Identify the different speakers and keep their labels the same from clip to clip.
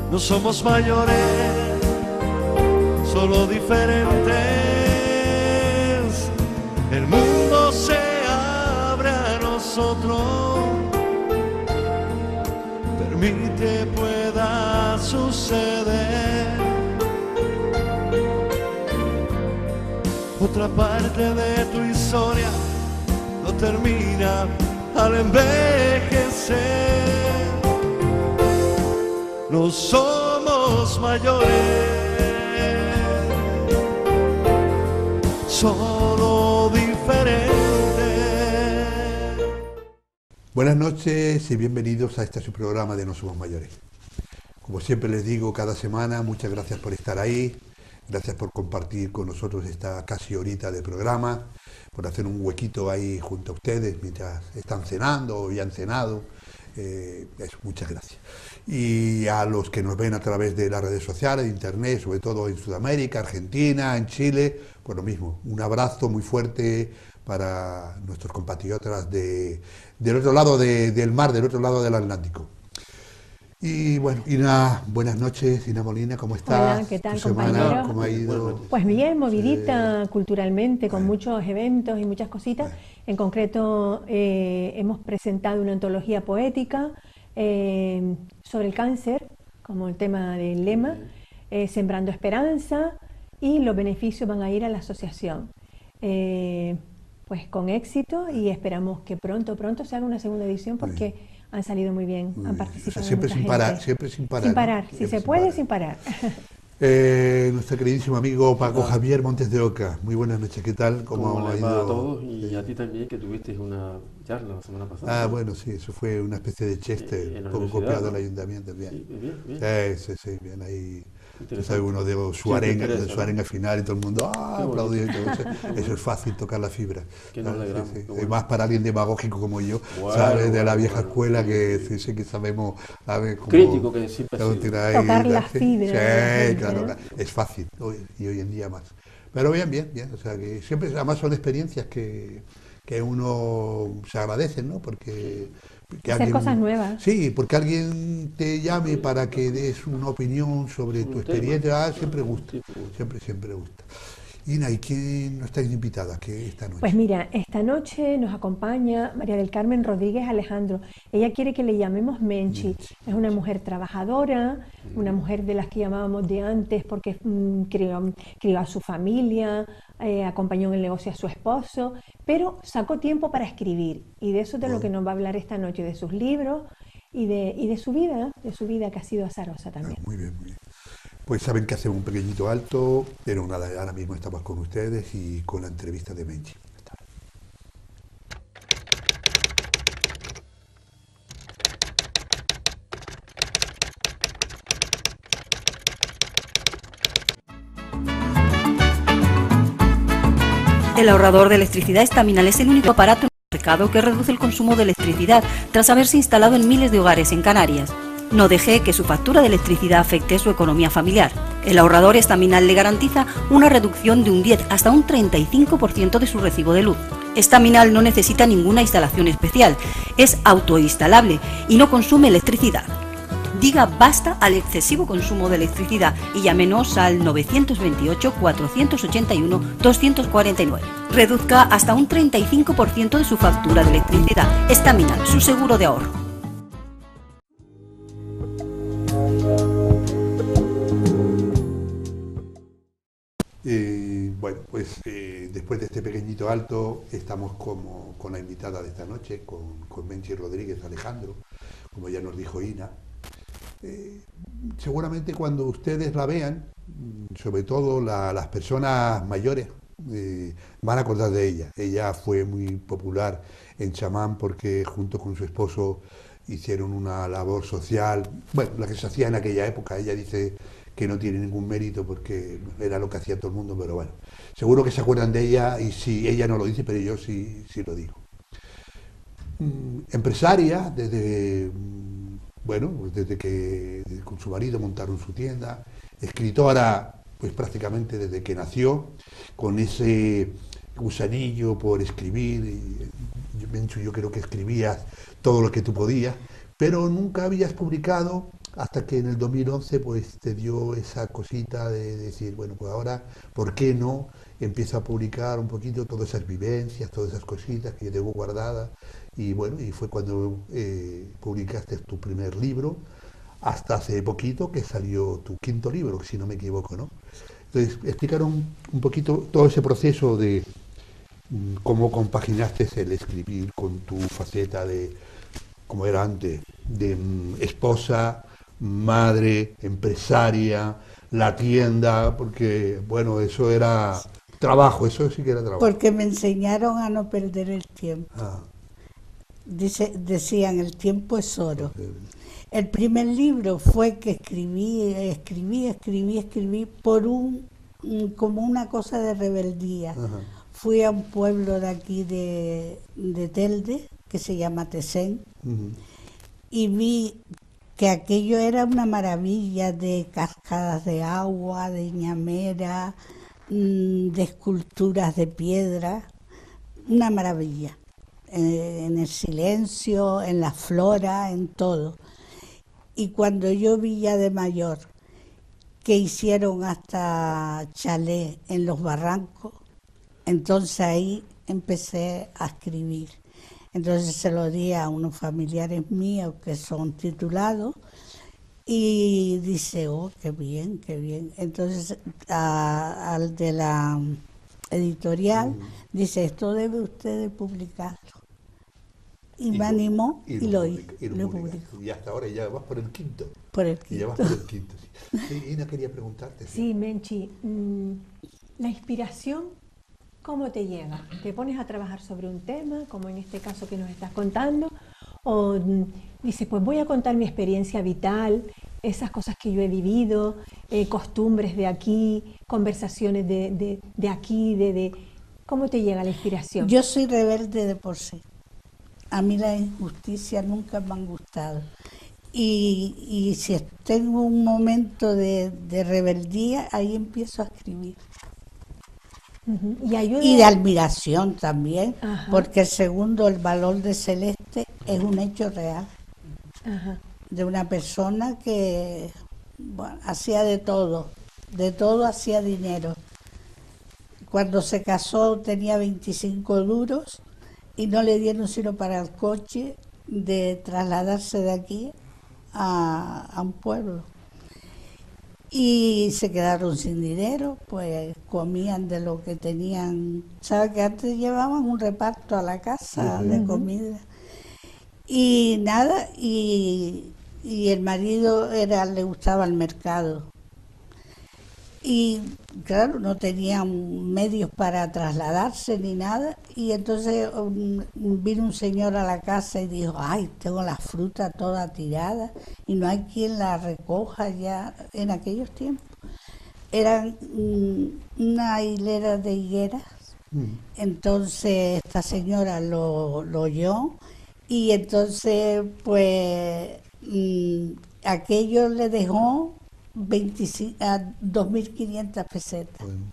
Speaker 1: No somos mayores, solo diferentes. El mundo se abre a nosotros, permite pueda suceder. Otra parte de tu historia no termina al envejecer. No somos mayores, solo diferentes.
Speaker 2: Buenas noches y bienvenidos a este su programa de No Somos Mayores. Como siempre les digo cada semana, muchas gracias por estar ahí, gracias por compartir con nosotros esta casi horita de programa, por hacer un huequito ahí junto a ustedes mientras están cenando o ya han cenado. Muchas gracias. Y a los que nos ven a través de las redes sociales, de internet, sobre todo en Sudamérica, Argentina, en Chile, pues lo mismo, un abrazo muy fuerte para nuestros compatriotas del otro lado del mar, del otro lado del Atlántico. Y bueno, Ina, buenas noches. Ina Molina, ¿cómo estás?
Speaker 3: Hola, ¿qué tal,
Speaker 2: ¿Tu semana,
Speaker 3: compañero?
Speaker 2: cómo ha ido?
Speaker 3: Pues bien, movidita culturalmente, con muchos eventos y muchas cositas. En concreto, hemos presentado una antología poética sobre el cáncer, como el tema del lema, Sembrando Esperanza, y los beneficios van a ir a la asociación. Pues con éxito, y esperamos que pronto se haga una segunda edición, porque han salido muy bien, han participado.
Speaker 2: O sea, siempre sin parar, siempre sin parar.
Speaker 3: Sin parar,
Speaker 2: ¿no?
Speaker 3: si
Speaker 2: Siempre
Speaker 3: se puede, sin parar.
Speaker 2: Nuestro queridísimo amigo Paco Javier Montes de Oca. Muy buenas noches, ¿qué tal?
Speaker 4: ¿Cómo
Speaker 2: ha
Speaker 4: les va
Speaker 2: ido?
Speaker 4: a todos? Y a ti también, que tuviste una charla la semana pasada.
Speaker 2: Ah, bueno, sí, eso fue una especie de chiste,
Speaker 4: en la
Speaker 2: un poco
Speaker 4: universidad,
Speaker 2: copiado
Speaker 4: ¿no?
Speaker 2: del ayuntamiento. Bien.
Speaker 4: Sí, bien.
Speaker 2: Sí, bien ahí.
Speaker 4: Interesante.
Speaker 2: ¿Sabes? Uno de su arenga final y todo el mundo aplaudió y todo eso. Eso es fácil, tocar la fibra.
Speaker 4: Que nos alegramos.
Speaker 2: Sí.
Speaker 4: Bueno.
Speaker 2: Y más para alguien demagógico como yo,
Speaker 4: Bueno,
Speaker 2: ¿sabes? De la vieja
Speaker 4: bueno.
Speaker 2: escuela, que sí que sabemos, ¿sabes? Cómo,
Speaker 4: Crítico que siempre ha sido.
Speaker 3: Tocar la fibra de la
Speaker 2: Sí,
Speaker 3: gente,
Speaker 2: claro,
Speaker 3: ¿no?
Speaker 2: claro. Es fácil y hoy en día más. Pero bien. O sea, que siempre, además son experiencias que uno se agradecen, ¿no? Porque
Speaker 3: Hacer cosas nuevas.
Speaker 2: Sí, porque alguien te llame para que des una opinión sobre tu experiencia, siempre gusta, siempre gusta. Ina, ¿y quién no estáis invitada esta noche?
Speaker 3: Pues mira, esta noche nos acompaña María del Carmen Rodríguez Alejandro. Ella quiere que le llamemos Menchi. Es una mujer trabajadora, una mujer de las que llamábamos de antes porque crió a su familia, acompañó en el negocio a su esposo, pero sacó tiempo para escribir. Y de eso es de lo que nos va a hablar esta noche, de sus libros y de su vida que ha sido azarosa también.
Speaker 2: Muy bien. Pues saben que hacemos un pequeñito alto, pero nada, ahora mismo estamos con ustedes y con la entrevista de Menchi.
Speaker 5: El ahorrador de electricidad Estaminal es el único aparato en el mercado que reduce el consumo de electricidad tras haberse instalado en miles de hogares en Canarias. No deje que su factura de electricidad afecte su economía familiar. El ahorrador Estaminal le garantiza una reducción de un 10 hasta un 35% de su recibo de luz. Estaminal no necesita ninguna instalación especial, es autoinstalable y no consume electricidad. Diga basta al excesivo consumo de electricidad y llámenos al 921-481-249. Reduzca hasta un 35% de su factura de electricidad. Estaminal, su seguro de ahorro.
Speaker 2: Bueno, pues después de este pequeñito alto, estamos con la invitada de esta noche, con Menchi Rodríguez Alejandro, como ya nos dijo Ina. Seguramente cuando ustedes la vean, sobre todo las personas mayores, van a acordar de ella. Ella fue muy popular en Chamán porque junto con su esposo hicieron una labor social, bueno, la que se hacía en aquella época. Ella dice que no tiene ningún mérito porque era lo que hacía todo el mundo, pero bueno, seguro que se acuerdan de ella, y sí, ella no lo dice, pero yo sí lo digo. Empresaria desde que con su marido montaron su tienda, escritora pues prácticamente desde que nació, con ese gusanillo por escribir. Y yo creo que escribías todo lo que tú podías, pero nunca habías publicado hasta que en el 2011 pues te dio esa cosita de decir, bueno, pues ahora, ¿por qué no empiezo a publicar un poquito todas esas vivencias, todas esas cositas que yo tengo guardadas? Y bueno, y fue cuando publicaste tu primer libro, hasta hace poquito que salió tu quinto libro, si no me equivoco, ¿no? Entonces, explicaron un poquito todo ese proceso de cómo compaginaste el escribir con tu faceta de, como era antes, de esposa, madre, empresaria, la tienda, porque, bueno, eso era trabajo, eso sí que era trabajo.
Speaker 6: Porque me enseñaron a no perder el tiempo.
Speaker 2: Ah,
Speaker 6: Decían, el tiempo es oro.
Speaker 2: entonces,
Speaker 6: El primer libro fue que escribí por como una cosa de rebeldía.
Speaker 2: ajá,
Speaker 6: Fui a un pueblo de aquí de Telde, que se llama Tesén,
Speaker 2: ujú,
Speaker 6: y vi que aquello era una maravilla de cascadas de agua, de ñamera, de esculturas de piedra, una maravilla. En el silencio, en la flora, en todo. Y cuando yo vi ya de mayor que hicieron hasta chalet en los barrancos, entonces ahí empecé a escribir. Entonces se lo di a unos familiares míos que son titulados y dice, oh, qué bien, qué bien. Entonces al de la editorial dice, esto debe usted de publicarlo. Y me animó y lo hice, lo publicó.
Speaker 2: Y hasta ahora ya vas por el quinto.
Speaker 6: Por el
Speaker 2: Y ya vas por el quinto, sí. Sí, Ina quería preguntarte.
Speaker 3: Sí, Menchi, la inspiración, ¿cómo te llega? ¿Te pones a trabajar sobre un tema, como en este caso que nos estás contando? ¿O dices, pues voy a contar mi experiencia vital, esas cosas que yo he vivido, costumbres de aquí, conversaciones de aquí, ¿cómo te llega la inspiración?
Speaker 6: Yo soy rebelde de por sí. A mí las injusticias nunca me han gustado. Y si tengo un momento de rebeldía, ahí empiezo a escribir.
Speaker 3: Ujú. Y ayuda.
Speaker 6: Y de admiración también,
Speaker 3: Ajá.
Speaker 6: porque el segundo, el valor de Celeste, es un hecho real.
Speaker 3: Ajá.
Speaker 6: De una persona que bueno, hacía de todo hacía dinero. Cuando se casó tenía 25 duros y no le dieron sino para el coche de trasladarse de aquí a un pueblo. Y se quedaron sin dinero, pues comían de lo que tenían. ¿Sabes que antes llevaban un reparto a la casa de comida? Y nada, y el marido le gustaba el mercado. Y claro, no tenían medios para trasladarse ni nada. Y entonces vino un señor a la casa y dijo, ay, tengo la fruta toda tirada y no hay quien la recoja ya. En aquellos tiempos eran una hilera de higueras. Entonces esta señora lo oyó y entonces pues aquello le dejó 2.500 pesetas.
Speaker 2: Bueno,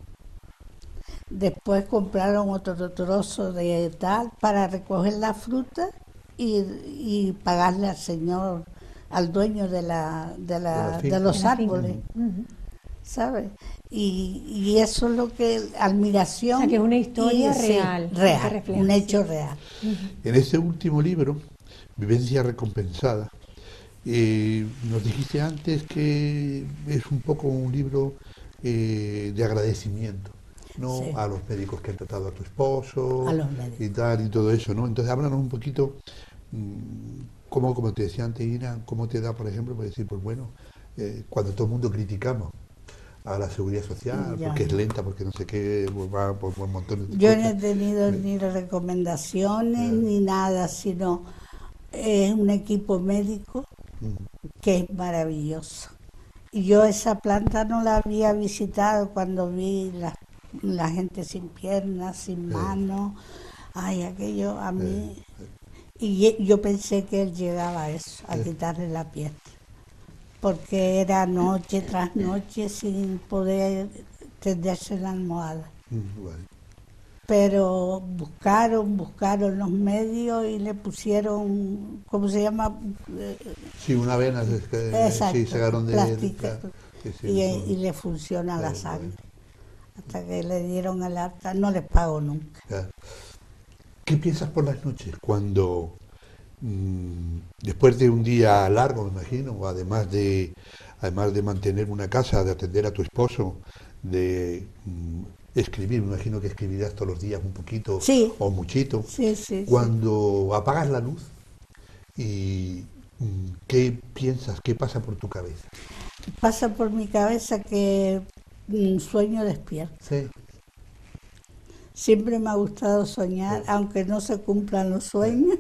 Speaker 6: Después compraron otro trozo de tal para recoger la fruta y pagarle al señor, al dueño de los
Speaker 3: finca.
Speaker 6: árboles,
Speaker 3: Ujú.
Speaker 6: ¿sabes? Y eso es lo que, admiración.
Speaker 3: O sea, que es una historia
Speaker 6: sí,
Speaker 3: real, que
Speaker 6: real,
Speaker 3: refleja,
Speaker 6: un
Speaker 3: sí.
Speaker 6: hecho real.
Speaker 2: en ese último libro, Vivencia Recompensada, nos dijiste antes que es un poco un libro de agradecimiento, ¿no?
Speaker 6: Sí.
Speaker 2: A los médicos que han tratado a tu esposo
Speaker 6: A los médicos.
Speaker 2: y tal y todo eso, ¿no? Entonces háblanos un poquito, como te decía antes, Ina, cómo te da, por ejemplo, para decir, pues bueno, cuando todo el mundo criticamos a la seguridad social,
Speaker 6: Ya.
Speaker 2: porque es lenta, porque no sé qué, pues va por un montón de
Speaker 6: Yo no
Speaker 2: cosas.
Speaker 6: he tenido ni recomendaciones ni nada, sino es un equipo médico que es maravilloso. Y yo esa planta no la había visitado cuando vi la gente sin piernas, sin manos. Ay, aquello a mí. Y yo pensé que él llegaba a eso, a quitarle la piel. Porque era noche tras noche sin poder tenderse en la almohada.
Speaker 2: Vale.
Speaker 6: pero buscaron los medios y le pusieron, ¿cómo se llama?
Speaker 2: Sí, una vena,
Speaker 6: Exacto,
Speaker 2: sí, sacaron de...
Speaker 6: plástica,
Speaker 2: sí, sí,
Speaker 6: y le funciona la
Speaker 2: Claro,
Speaker 6: sangre. Hasta que le dieron el alta, no les pago nunca.
Speaker 2: claro. ¿Qué piensas por las noches cuando, después de un día largo, me imagino, además de mantener una casa, de atender a tu esposo, de escribir, me imagino que escribirás todos los días un poquito
Speaker 6: Sí.
Speaker 2: o muchito,
Speaker 6: Sí, sí,
Speaker 2: cuando apagas la luz y ¿qué piensas? ¿Qué pasa por tu cabeza?
Speaker 6: sí. Pasa por mi cabeza que sueño despierto.
Speaker 2: Sí.
Speaker 6: Siempre me ha gustado soñar, aunque no se cumplan los sueños.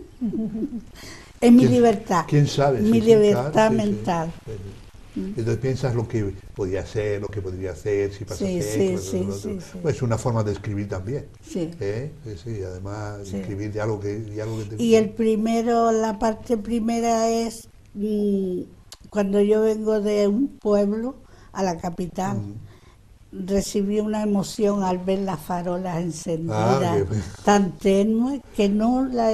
Speaker 6: Es mi libertad.
Speaker 2: ¿Quién sabe?
Speaker 6: Mi
Speaker 2: Sí, sí,
Speaker 6: libertad
Speaker 2: claro, sí, sí.
Speaker 6: mental.
Speaker 2: Entonces piensas lo que podía hacer, lo que podría hacer, si pasa
Speaker 6: Sí,
Speaker 2: a
Speaker 6: sí,
Speaker 2: hacer,
Speaker 6: sí,
Speaker 2: lo otro.
Speaker 6: sí, sí.
Speaker 2: Pues es una forma de escribir también.
Speaker 6: Sí.
Speaker 2: Sí, sí, además
Speaker 6: Sí.
Speaker 2: escribir de algo que te...
Speaker 6: Y la parte primera es cuando yo vengo de un pueblo a la capital. Recibí una emoción al ver las farolas encendidas,
Speaker 2: qué-
Speaker 6: tan tenue, que no la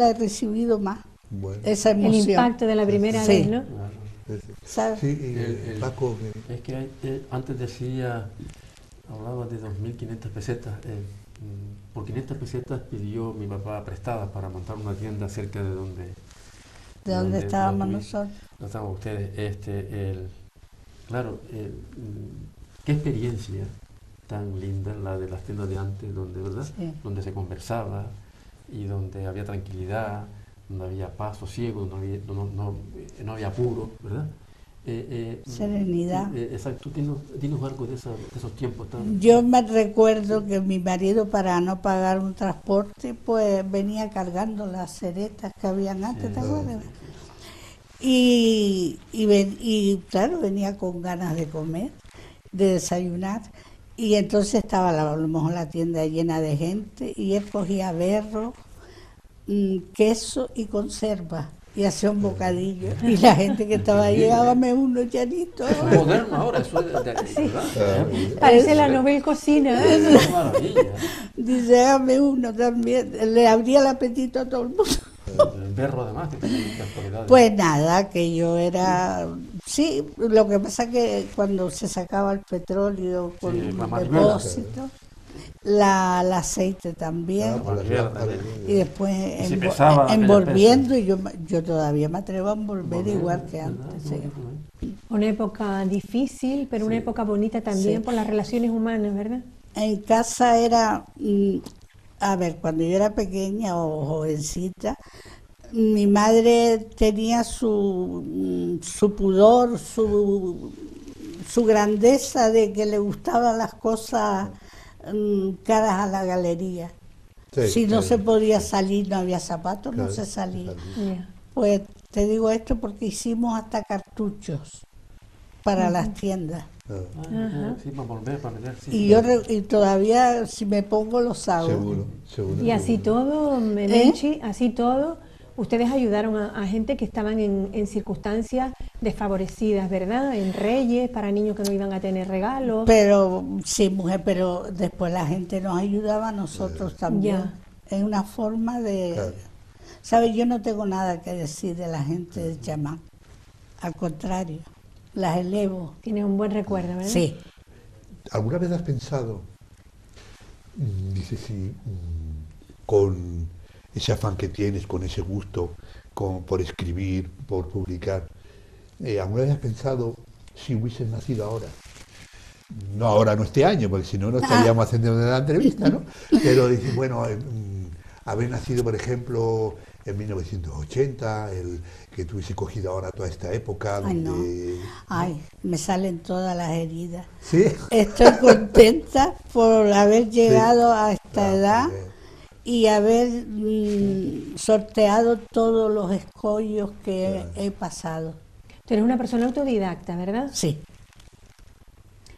Speaker 6: he recibido más,
Speaker 2: Bueno,
Speaker 6: esa
Speaker 3: El
Speaker 6: emoción.
Speaker 3: impacto de la primera
Speaker 6: Sí.
Speaker 3: vez, ¿no?
Speaker 4: Claro.
Speaker 2: sí, sí.
Speaker 6: ¿Sabes?
Speaker 2: Sí, y Paco,
Speaker 4: Es que antes decía, hablaba de 2.500 pesetas. Por 500 pesetas pidió mi papá prestada para montar una tienda cerca de donde...
Speaker 6: ¿De dónde estábamos
Speaker 4: tuviste-
Speaker 6: nosotros?
Speaker 4: No estaban ustedes. Claro, qué experiencia tan linda la de las tiendas de antes, donde, ¿verdad?
Speaker 6: Sí.
Speaker 4: Donde se conversaba y donde había tranquilidad, donde había paz, sosiego, no había apuro, ¿verdad?
Speaker 6: Serenidad.
Speaker 4: Exacto. Dinos algo de esos tiempos tan...
Speaker 6: Yo me recuerdo que mi marido, para no pagar un transporte, pues venía cargando las ceretas que habían antes, ¿te acuerdas? Y claro, venía con ganas de comer, de desayunar, y entonces estaba a lo mejor la tienda llena de gente, y él cogía berro, queso y conserva, y hacía un bocadillo, y la gente que estaba ahí, hágame uno, Janito.
Speaker 4: Eso es moderno ahora, eso es ¿verdad?
Speaker 3: Parece la Nobel Cocina.
Speaker 4: Es una maravilla.
Speaker 6: Dice, hágame uno también, le abría el apetito a todo el mundo.
Speaker 4: El berro además, que tiene muchas cualidades.
Speaker 6: Pues nada, que yo era... Sí, lo que pasa que cuando se sacaba el petróleo con
Speaker 4: Sí, la
Speaker 6: un
Speaker 4: manivela.
Speaker 6: depósito, el aceite también,
Speaker 2: por
Speaker 4: Manivela
Speaker 2: la-
Speaker 4: también.
Speaker 6: y después
Speaker 4: Y se pesaba aquella
Speaker 6: envolviendo, y yo todavía me atrevo a envolver igual que
Speaker 4: ¿verdad?
Speaker 6: antes.
Speaker 4: Qué
Speaker 6: Sí.
Speaker 4: bonito, ¿eh?
Speaker 3: Una época difícil, pero una época bonita también
Speaker 6: Sí.
Speaker 3: por las relaciones humanas, ¿verdad?
Speaker 6: En casa era, a ver, cuando yo era pequeña o jovencita, mi madre tenía su pudor, su grandeza de que le gustaban las cosas caras a la galería.
Speaker 2: Sí,
Speaker 6: Si no
Speaker 2: sí.
Speaker 6: se podía salir, no había zapatos, no
Speaker 2: Claro,
Speaker 6: se salía.
Speaker 3: Ya.
Speaker 6: Pues te digo esto porque hicimos hasta cartuchos para las tiendas.
Speaker 4: Sí, para volver, para meter. Sí,
Speaker 6: Y y todavía si me pongo los hago.
Speaker 2: Seguro, seguro.
Speaker 3: Y así
Speaker 2: seguro.
Speaker 3: todo, Menchi, así todo, ustedes ayudaron a gente que estaban en circunstancias desfavorecidas, ¿verdad? En Reyes, para niños que no iban a tener regalos.
Speaker 6: Pero sí, mujer, pero después la gente nos ayudaba a nosotros también.
Speaker 3: Ya.
Speaker 6: Es una forma de...
Speaker 2: Claro.
Speaker 6: ¿Sabes? Yo no tengo nada que decir de la gente de Chamán. Al contrario, las elevo.
Speaker 3: Tienes un buen recuerdo, ¿verdad?
Speaker 6: Sí.
Speaker 2: ¿Alguna vez has pensado, dices, sí, con ese afán que tienes, con ese gusto por escribir, por publicar, ¿alguna vez has pensado si hubieses nacido ahora? No ahora, no este año, porque si no, no estaríamos haciendo la entrevista, ¿no? Pero dices, bueno, haber nacido, por ejemplo, en 1980, que tuviese cogido ahora toda esta época,
Speaker 6: Ay, no.
Speaker 2: donde...
Speaker 6: Ay, me salen todas las heridas.
Speaker 2: ¿Sí?
Speaker 6: Estoy contenta por haber llegado a esta
Speaker 2: Ah,
Speaker 6: edad
Speaker 2: muy bien.
Speaker 6: y haber sorteado todos los escollos que he pasado.
Speaker 3: Tú eres una persona autodidacta, ¿verdad?
Speaker 6: Sí.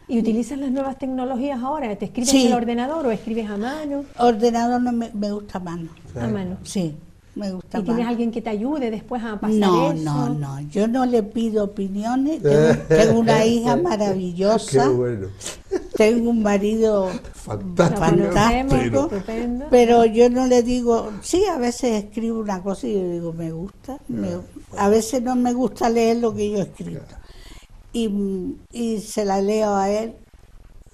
Speaker 3: ¿Y utilizas las nuevas tecnologías ahora? ¿Te escribes
Speaker 6: Sí.
Speaker 3: en el ordenador o escribes a mano?
Speaker 6: Ordenador no me gusta a mano.
Speaker 3: A mano.
Speaker 6: Sí, me gusta
Speaker 3: ¿Y
Speaker 6: a
Speaker 3: tienes
Speaker 6: mano.
Speaker 3: alguien que te ayude después a pasar
Speaker 6: No,
Speaker 3: eso?
Speaker 6: no. Yo no le pido opiniones. Tengo una hija
Speaker 2: Qué
Speaker 6: maravillosa.
Speaker 2: bueno.
Speaker 6: tengo un marido
Speaker 2: Fantástico.
Speaker 6: fantástico,
Speaker 3: Estupendo.
Speaker 6: pero yo no le digo, sí, a veces escribo una cosa y yo digo, me gusta, a veces no me gusta leer lo que yo he escrito. Y se la leo a él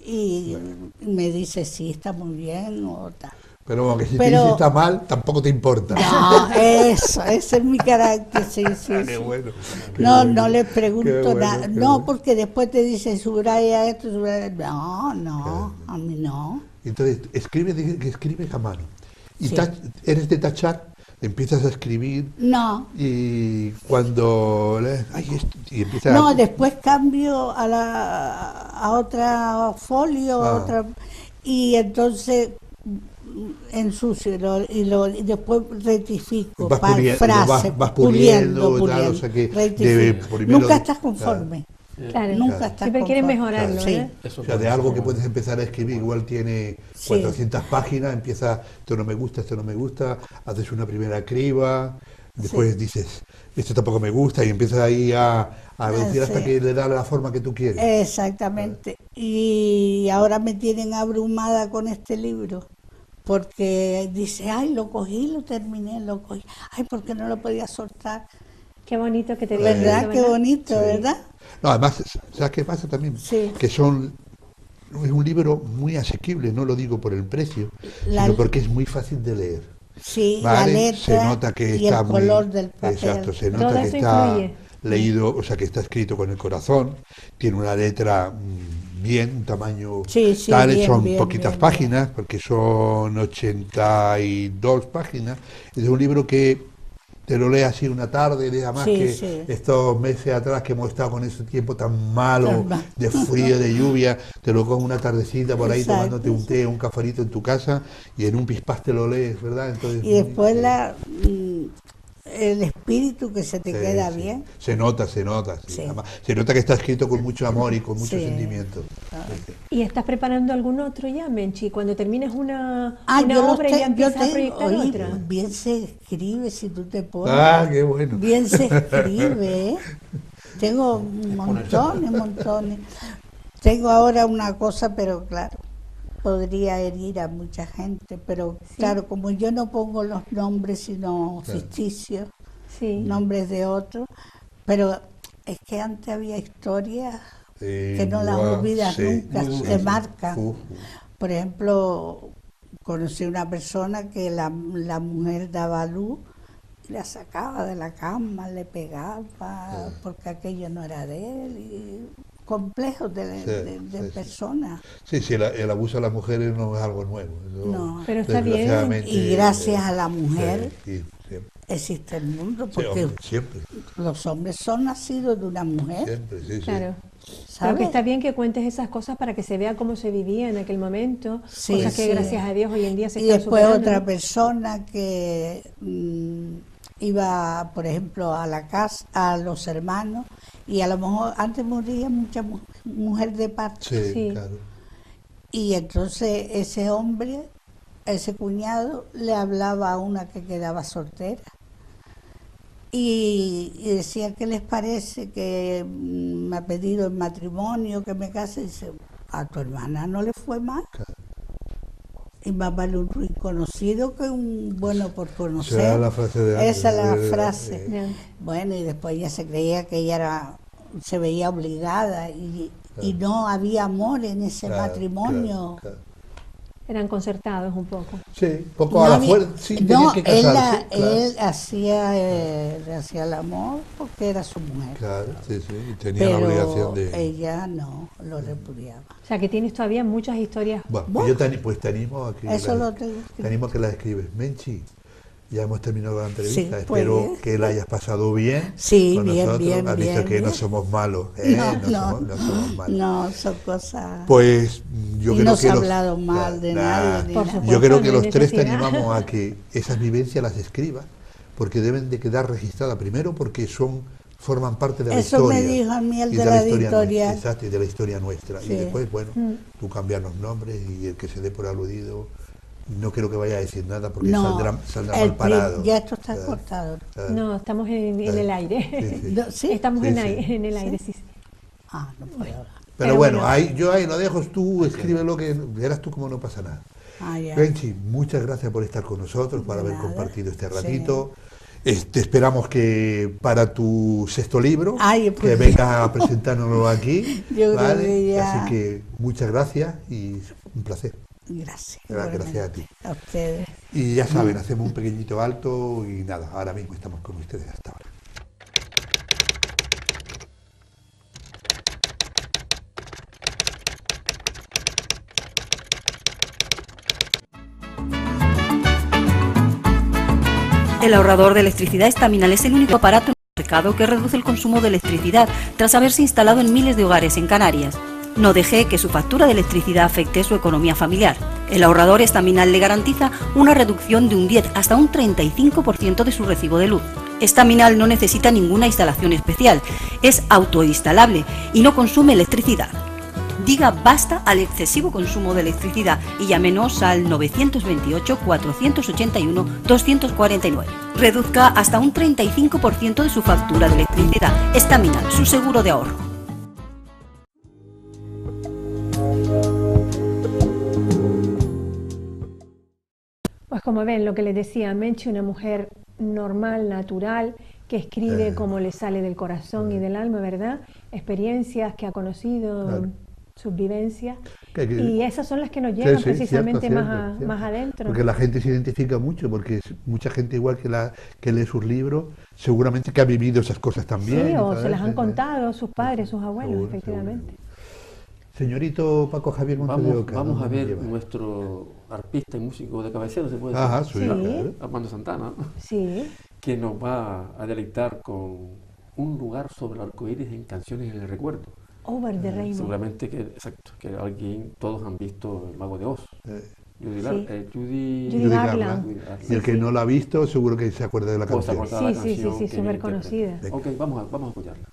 Speaker 6: y me dice, sí, está muy bien o tal.
Speaker 2: Pero bueno, que si te dice está mal, tampoco te importa.
Speaker 6: No, eso, ese es mi carácter, sí, sí.
Speaker 2: Qué
Speaker 6: sí.
Speaker 2: bueno. qué
Speaker 6: No,
Speaker 2: bueno,
Speaker 6: no le
Speaker 2: qué
Speaker 6: pregunto
Speaker 2: bueno,
Speaker 6: nada.
Speaker 2: qué
Speaker 6: No,
Speaker 2: bueno.
Speaker 6: porque después te dice, subraya esto, subraya... No, a mí no.
Speaker 2: Entonces, escribes a mano. Y
Speaker 6: Sí.
Speaker 2: eres de tachar, empiezas a escribir
Speaker 6: No,
Speaker 2: y cuando... y empiezas
Speaker 6: no, después cambio a otra folio,
Speaker 2: Ah.
Speaker 6: otra... Y entonces ensucio y después rectifico,
Speaker 2: vas,
Speaker 6: frase,
Speaker 2: vas puliendo, y tal,
Speaker 6: puliendo,
Speaker 2: o sea que
Speaker 6: rectifico.
Speaker 2: primero
Speaker 6: Nunca estás conforme.
Speaker 3: Claro.
Speaker 6: Nunca estás
Speaker 3: Siempre quieres
Speaker 6: conforme.
Speaker 3: mejorarlo,
Speaker 6: Sí.
Speaker 3: ¿verdad?
Speaker 4: Eso
Speaker 2: O sea, de
Speaker 4: puede
Speaker 2: algo
Speaker 4: ser.
Speaker 2: que puedes empezar a escribir, igual tiene
Speaker 6: Sí.
Speaker 2: 400 páginas, empieza, esto no me gusta, haces una primera criba, después dices, esto tampoco me gusta, y empiezas ahí a decir hasta
Speaker 6: sí.
Speaker 2: que le da la forma que tú quieres.
Speaker 6: Exactamente. Y ahora me tienen abrumada con este libro, porque dice, ay, lo cogí, lo terminé, lo cogí. Ay, ¿por qué no lo podía soltar?
Speaker 3: Qué bonito que te digan
Speaker 6: ¿Verdad?
Speaker 3: eso,
Speaker 6: Qué bonito,
Speaker 2: Sí.
Speaker 6: ¿verdad?
Speaker 2: No, además, ¿sabes qué pasa también?
Speaker 6: Sí.
Speaker 2: Que es un libro muy asequible, no lo digo por el precio,
Speaker 6: La-
Speaker 2: sino porque es muy fácil de leer.
Speaker 6: Sí,
Speaker 2: ¿Vale?
Speaker 6: la letra
Speaker 2: Se nota que
Speaker 6: y
Speaker 2: está
Speaker 6: el
Speaker 2: muy,
Speaker 6: color del papel.
Speaker 2: Exacto, se
Speaker 3: Todo
Speaker 2: nota que
Speaker 3: eso
Speaker 2: está
Speaker 3: influye.
Speaker 2: leído, o sea, que está escrito con el corazón, tiene una letra bien, un tamaño
Speaker 6: Sí, sí,
Speaker 2: tal,
Speaker 6: bien,
Speaker 2: son
Speaker 6: bien,
Speaker 2: poquitas
Speaker 6: bien,
Speaker 2: páginas, porque son 82 páginas. Es un libro que te lo lees así una tarde, nada más
Speaker 6: Sí,
Speaker 2: que
Speaker 6: sí.
Speaker 2: estos meses atrás que hemos estado con ese tiempo tan malo,
Speaker 6: Tan mal.
Speaker 2: de frío, de lluvia, te lo coges una tardecita por ahí
Speaker 6: Exacto,
Speaker 2: tomándote un té, un cafarito en tu casa y en un pispás te lo lees, ¿verdad? Entonces,
Speaker 6: Y después el espíritu que se te
Speaker 2: sí,
Speaker 6: queda
Speaker 2: sí.
Speaker 6: bien.
Speaker 2: Se nota, sí.
Speaker 6: Sí.
Speaker 2: Además, se nota que está escrito con mucho amor y con mucho
Speaker 6: Sí.
Speaker 2: sentimiento.
Speaker 3: ¿Y estás preparando algún otro ya, Menchi? Cuando termines una
Speaker 6: yo los
Speaker 3: obra y ya empiezas a
Speaker 6: tengo,
Speaker 3: proyectar
Speaker 6: oye,
Speaker 3: otra.
Speaker 6: bien se escribe si tú te pones.
Speaker 2: Ah, qué bueno.
Speaker 6: Bien se escribe, ¿eh? Tengo montones. Tengo ahora una cosa, pero claro, podría herir a mucha gente, pero claro, como yo no pongo los nombres sino
Speaker 2: Claro.
Speaker 6: ficticios,
Speaker 3: Sí.
Speaker 6: nombres de otros, pero es que antes había historias que no las olvidas
Speaker 2: sí,
Speaker 6: nunca,
Speaker 2: sí,
Speaker 6: te
Speaker 2: sí.
Speaker 6: marcan.
Speaker 2: Uf,
Speaker 6: Por ejemplo, conocí una persona que la mujer daba a luz, la sacaba de la cama, le pegaba, porque aquello no era de él, y complejos de personas.
Speaker 2: Sí, el abuso a las mujeres no es algo nuevo. Eso,
Speaker 6: No.
Speaker 3: Pero está bien.
Speaker 2: desgraciadamente,
Speaker 6: Y gracias a la mujer
Speaker 2: sí, siempre.
Speaker 6: existe el mundo,
Speaker 2: Sí,
Speaker 6: porque
Speaker 2: hombre, siempre,
Speaker 6: los hombres son nacidos de una mujer,
Speaker 2: siempre, sí, sí.
Speaker 3: Claro. Pero que
Speaker 6: ¿sabes?
Speaker 3: está bien que cuentes esas cosas para que se vea cómo se vivía en aquel momento,
Speaker 6: Sí,
Speaker 3: cosas que
Speaker 6: sí.
Speaker 3: gracias a Dios hoy en día se
Speaker 6: Y
Speaker 3: están
Speaker 6: después
Speaker 3: superando,
Speaker 6: otra
Speaker 3: ¿no?
Speaker 6: persona que iba, por ejemplo, a la casa, a los hermanos, y a lo mejor antes moría mucha mujer de parto.
Speaker 2: Sí,
Speaker 3: Sí.
Speaker 2: claro.
Speaker 6: Y entonces ese hombre, ese cuñado, le hablaba a una que quedaba soltera. Y decía, ¿qué les parece que me ha pedido el matrimonio, que me case? Y dice, a tu hermana no le fue mal. Y más vale un ruin conocido que un bueno por conocer.
Speaker 2: Esa es la frase de antes,
Speaker 6: Esa es la
Speaker 2: de-
Speaker 6: frase.
Speaker 3: Ya.
Speaker 6: Bueno, y después ella se creía que ella se veía obligada y no había amor en ese
Speaker 2: Claro,
Speaker 6: matrimonio.
Speaker 2: claro.
Speaker 3: Eran concertados un poco.
Speaker 2: Sí, un poco
Speaker 6: No
Speaker 2: a la
Speaker 6: había-
Speaker 2: fuerza, sí,
Speaker 6: no,
Speaker 2: tenían que casarse.
Speaker 6: él le hacía el amor porque era su mujer.
Speaker 2: Claro, sí, sí, y tenía la
Speaker 6: Pero
Speaker 2: obligación de...
Speaker 6: ella no, lo repudiaba.
Speaker 3: O sea, que tienes todavía muchas historias.
Speaker 2: Bueno,
Speaker 6: Bueno.
Speaker 2: yo te animo a que
Speaker 6: Eso
Speaker 2: la,
Speaker 6: lo tengo que-
Speaker 2: te animo a que la escribes. Menchi, ya hemos terminado la entrevista.
Speaker 6: Sí,
Speaker 2: Espero
Speaker 6: pues.
Speaker 2: que la hayas pasado bien.
Speaker 6: Sí,
Speaker 2: con
Speaker 6: bien,
Speaker 2: nosotros.
Speaker 6: bien,
Speaker 2: Has visto
Speaker 6: bien,
Speaker 2: que no
Speaker 6: bien.
Speaker 2: somos malos. No somos malos.
Speaker 6: No, son cosas...
Speaker 2: Pues yo
Speaker 6: y
Speaker 2: creo
Speaker 6: no
Speaker 2: que
Speaker 6: se ha
Speaker 2: los-
Speaker 6: hablado mal de
Speaker 2: Nah,
Speaker 6: nadie. ni
Speaker 3: Por
Speaker 6: nada.
Speaker 3: supuesto.
Speaker 2: Yo creo que
Speaker 3: no hay
Speaker 2: los tres te
Speaker 3: necesidad.
Speaker 2: animamos a que esas vivencias las escribas, porque deben de quedar registradas primero porque forman parte de la
Speaker 6: Eso
Speaker 2: historia.
Speaker 6: me dijo a mí el
Speaker 2: y
Speaker 6: de la
Speaker 2: historia
Speaker 6: editorial.
Speaker 2: nuestra, exacto, y de la historia nuestra.
Speaker 6: Sí.
Speaker 2: Y después, bueno, tú cambias los nombres y el que se dé por aludido, no creo que vaya a decir nada porque
Speaker 6: No,
Speaker 2: saldrá
Speaker 6: el
Speaker 2: mal parado.
Speaker 6: ya esto está
Speaker 2: Claro,
Speaker 6: cortado.
Speaker 2: claro.
Speaker 3: No, estamos en el aire.
Speaker 2: Sí, sí.
Speaker 6: No, ¿sí?
Speaker 3: Estamos
Speaker 2: Sí,
Speaker 3: en,
Speaker 2: sí.
Speaker 3: en el aire, sí. sí.
Speaker 6: No puedo hablar.
Speaker 2: Pero bueno, yo ahí lo dejo, tú escribe lo que verás tú, como no pasa nada.
Speaker 6: Ya.
Speaker 2: Benchi, muchas gracias por estar con nosotros, por
Speaker 6: De
Speaker 2: haber
Speaker 6: nada.
Speaker 2: compartido este
Speaker 6: Sí.
Speaker 2: ratito. Te esperamos que para tu 6º libro,
Speaker 6: Ay, pues
Speaker 2: que vengas a presentárnoslo aquí.
Speaker 6: Yo creo
Speaker 2: ¿vale?
Speaker 6: que ya-
Speaker 2: Así que muchas gracias y un placer.
Speaker 6: Gracias.
Speaker 2: Gracias a ti.
Speaker 6: A ustedes.
Speaker 2: Y ya saben, hacemos un pequeñito alto y nada, ahora mismo estamos con ustedes hasta ahora.
Speaker 5: El ahorrador de electricidad Estaminal es el único aparato en el mercado que reduce el consumo de electricidad tras haberse instalado en miles de hogares en Canarias. No deje que su factura de electricidad afecte su economía familiar. El ahorrador Estaminal le garantiza una reducción de un 10 hasta un 35% de su recibo de luz. Estaminal no necesita ninguna instalación especial, es autoinstalable y no consume electricidad. Diga basta al excesivo consumo de electricidad y llámenos al 928-481-249. Reduzca hasta un 35% de su factura de electricidad. Estaminal, su seguro de ahorro.
Speaker 3: Pues como ven, lo que les decía, Menchi, una mujer normal, natural, que escribe como le sale del corazón y del alma, ¿verdad? Experiencias que ha conocido,
Speaker 2: Claro.
Speaker 3: sus vivencias.
Speaker 2: Que-
Speaker 3: Y esas son las que nos
Speaker 2: Sí,
Speaker 3: llevan
Speaker 2: sí,
Speaker 3: precisamente
Speaker 2: cierto,
Speaker 3: más
Speaker 2: cierto.
Speaker 3: más adentro.
Speaker 2: Porque la gente se identifica mucho, porque mucha gente igual que lee sus libros, seguramente que ha vivido esas cosas también.
Speaker 3: Sí, o
Speaker 2: ¿sabes?
Speaker 3: se las han contado sus padres, sus abuelos,
Speaker 2: Seguro,
Speaker 3: efectivamente.
Speaker 2: Señorito Paco Javier Montes de Oca,
Speaker 4: Vamos a
Speaker 2: ¿dónde nos
Speaker 4: ver
Speaker 2: lleva?
Speaker 4: nuestro arpista y músico de cabecera, se puede decir.
Speaker 2: Ajá, sí,
Speaker 3: Sí.
Speaker 2: claro.
Speaker 4: Armando Santana, ¿no?
Speaker 3: Sí,
Speaker 4: Que nos va a deleitar con un lugar sobre el arcoíris en Canciones en el Recuerdo.
Speaker 3: Over the Rainbow.
Speaker 4: Seguramente que, exacto, que todos han visto El Mago de Oz. Judy,
Speaker 3: Sí.
Speaker 4: Judy
Speaker 3: Judy Garland.
Speaker 4: Judy Garland.
Speaker 2: Y el que no la ha visto, seguro que se acuerda de la
Speaker 4: Pues se
Speaker 2: canción.
Speaker 4: acuerda la
Speaker 3: Sí, sí, sí,
Speaker 4: canción
Speaker 3: sí,
Speaker 4: que
Speaker 3: súper
Speaker 4: ella
Speaker 3: conocida.
Speaker 4: interpreta. Ok, vamos a escucharla.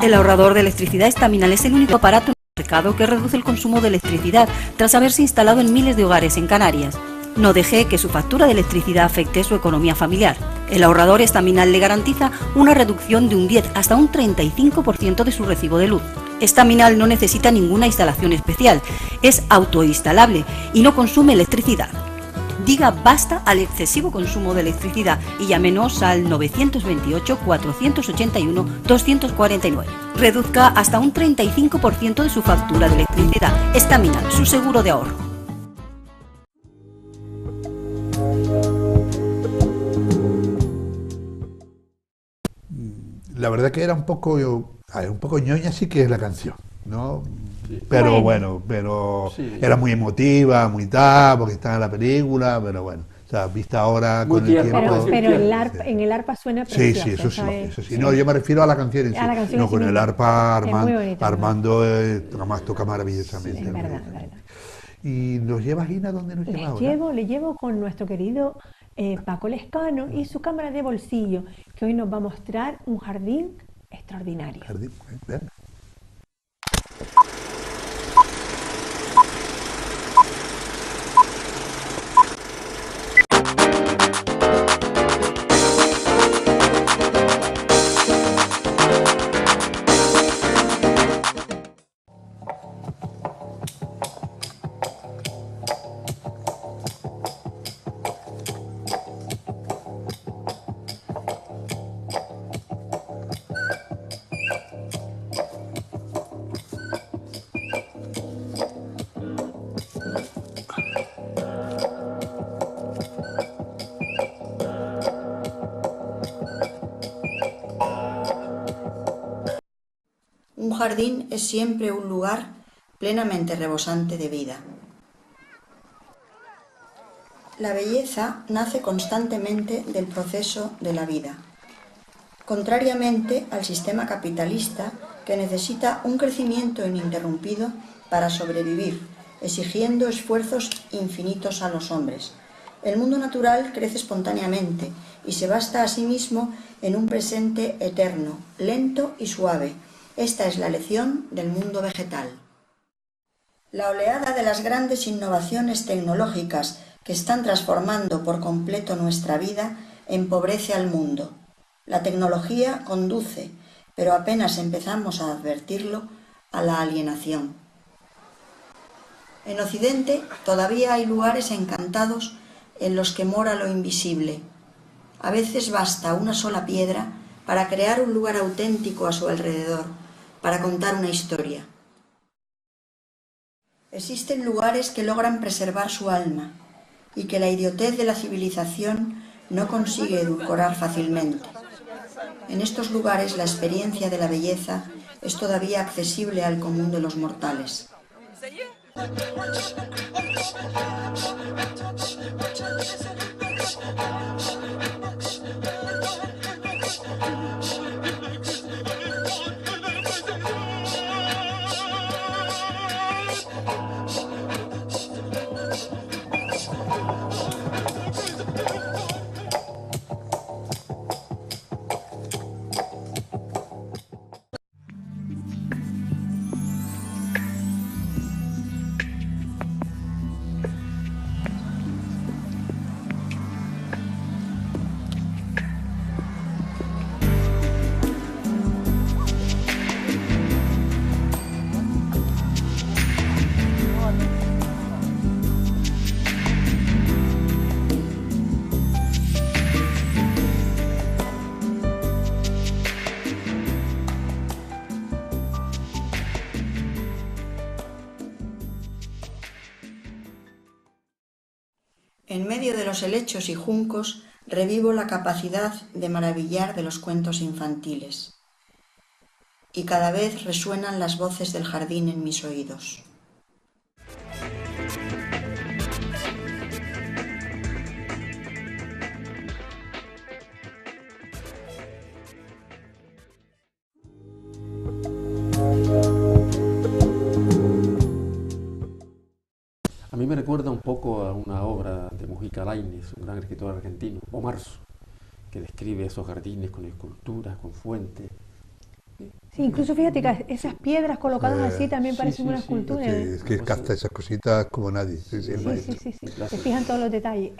Speaker 5: El ahorrador de electricidad estaminal es el único aparato en el mercado que reduce el consumo de electricidad tras haberse instalado en miles de hogares en Canarias. No deje que su factura de electricidad afecte su economía familiar. El ahorrador estaminal le garantiza una reducción de un 10 hasta un 35% de su recibo de luz. Estaminal no necesita ninguna instalación especial, es autoinstalable y no consume electricidad. Diga basta al excesivo consumo de electricidad y llámenos al 928 481 249. Reduzca hasta un 35% de su factura de electricidad. Estaminal, su seguro de ahorro.
Speaker 2: La verdad que era un poco ñoña, sí que es la canción, ¿no?
Speaker 4: Sí.
Speaker 2: Pero bueno,
Speaker 4: Sí.
Speaker 2: era muy emotiva, muy tal, porque estaba en la película, pero bueno, o sea, vista ahora
Speaker 4: Muy
Speaker 2: con el
Speaker 4: tierna,
Speaker 2: tiempo.
Speaker 3: Pero en el arpa suena
Speaker 2: Sí,
Speaker 3: precioso.
Speaker 2: sí, eso sí,
Speaker 3: es-
Speaker 2: eso sí. No, yo me refiero a la canción en sí,
Speaker 3: A la canción
Speaker 2: no
Speaker 3: en sí
Speaker 2: con el
Speaker 3: misma.
Speaker 2: arpa
Speaker 3: Es muy bonita,
Speaker 2: Armando, además toca maravillosamente.
Speaker 3: Es verdad, es verdad.
Speaker 2: ¿Y nos lleva Gina dónde nos lleva ahora?
Speaker 3: Le llevo con nuestro querido Paco Lescano y su cámara de bolsillo, que hoy nos va a mostrar un jardín extraordinario.
Speaker 2: Jardín, venga.
Speaker 7: Un jardín es siempre un lugar plenamente rebosante de vida. La belleza nace constantemente del proceso de la vida, contrariamente al sistema capitalista que necesita un crecimiento ininterrumpido para sobrevivir, exigiendo esfuerzos infinitos a los hombres. El mundo natural crece espontáneamente y se basta a sí mismo en un presente eterno, lento y suave. Esta es la lección del mundo vegetal. La oleada de las grandes innovaciones tecnológicas que están transformando por completo nuestra vida empobrece al mundo. La tecnología conduce, pero apenas empezamos a advertirlo, a la alienación. En Occidente todavía hay lugares encantados en los que mora lo invisible. A veces basta una sola piedra para crear un lugar auténtico a su alrededor, para contar una historia. Existen lugares que logran preservar su alma y que la idiotez de la civilización no consigue edulcorar fácilmente. En estos lugares la experiencia de la belleza es todavía accesible al común de los mortales. En medio de los helechos y juncos revivo la capacidad de maravillar de los cuentos infantiles. Y cada vez resuenan las voces del jardín en mis oídos.
Speaker 4: A mí me recuerda un poco a una obra de Mujica Lainez, un gran escritor argentino, o Marzo, que describe esos jardines con esculturas, con fuentes.
Speaker 3: Sí, incluso fíjate que esas piedras colocadas así también
Speaker 4: sí,
Speaker 3: parecen
Speaker 4: sí,
Speaker 3: una
Speaker 4: sí.
Speaker 3: escultura.
Speaker 2: Sí, es que capta esas cositas como nadie. Sí, sí, el
Speaker 3: Sí,
Speaker 2: maestro.
Speaker 3: sí, sí, sí. Se fijan todos los detalles.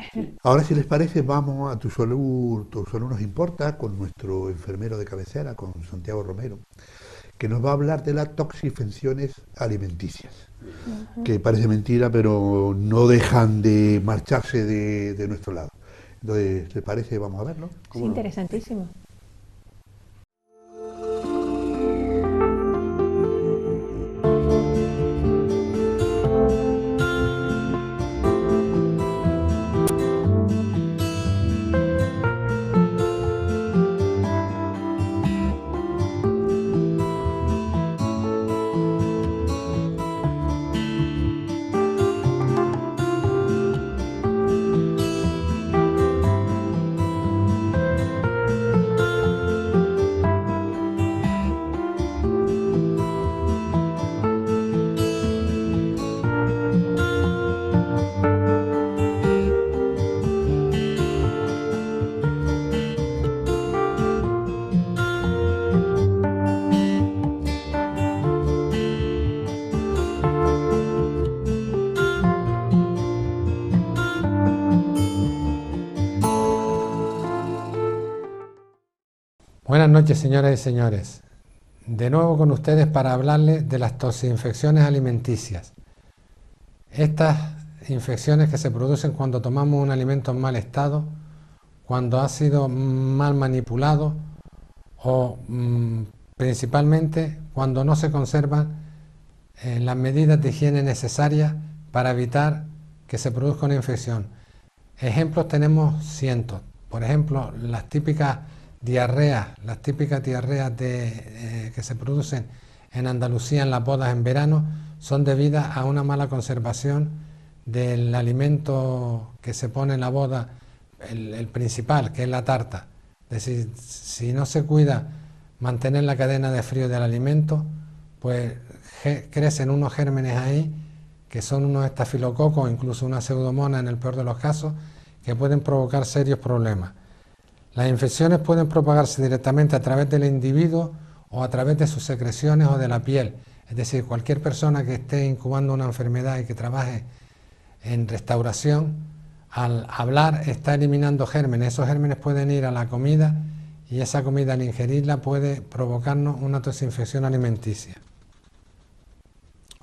Speaker 2: Ahora, si les parece, vamos a Tu Salud Nos Importa con nuestro enfermero de cabecera, con Santiago Romero, que nos va a hablar de las toxinfecciones alimenticias, que parece mentira, pero no dejan de marcharse de nuestro lado. Entonces, ¿les parece? Vamos a verlo.
Speaker 3: Sí, interesantísimo.
Speaker 8: Buenas noches, señoras y señores. De nuevo con ustedes para hablarles de las toxinfecciones alimenticias. Estas infecciones que se producen cuando tomamos un alimento en mal estado, cuando ha sido mal manipulado o principalmente cuando no se conservan las medidas de higiene necesarias para evitar que se produzca una infección. Ejemplos tenemos cientos. Por ejemplo, las típicas diarreas que se producen en Andalucía en las bodas en verano son debidas a una mala conservación del alimento que se pone en la boda, el principal, que es la tarta. Es decir, si no se cuida mantener la cadena de frío del alimento, pues crecen unos gérmenes ahí que son unos estafilococos, incluso una pseudomonas en el peor de los casos, que pueden provocar serios problemas. Las infecciones pueden propagarse directamente a través del individuo o a través de sus secreciones o de la piel. Es decir, cualquier persona que esté incubando una enfermedad y que trabaje en restauración, al hablar está eliminando gérmenes. Esos gérmenes pueden ir a la comida y esa comida al ingerirla puede provocarnos una toxinfección alimenticia.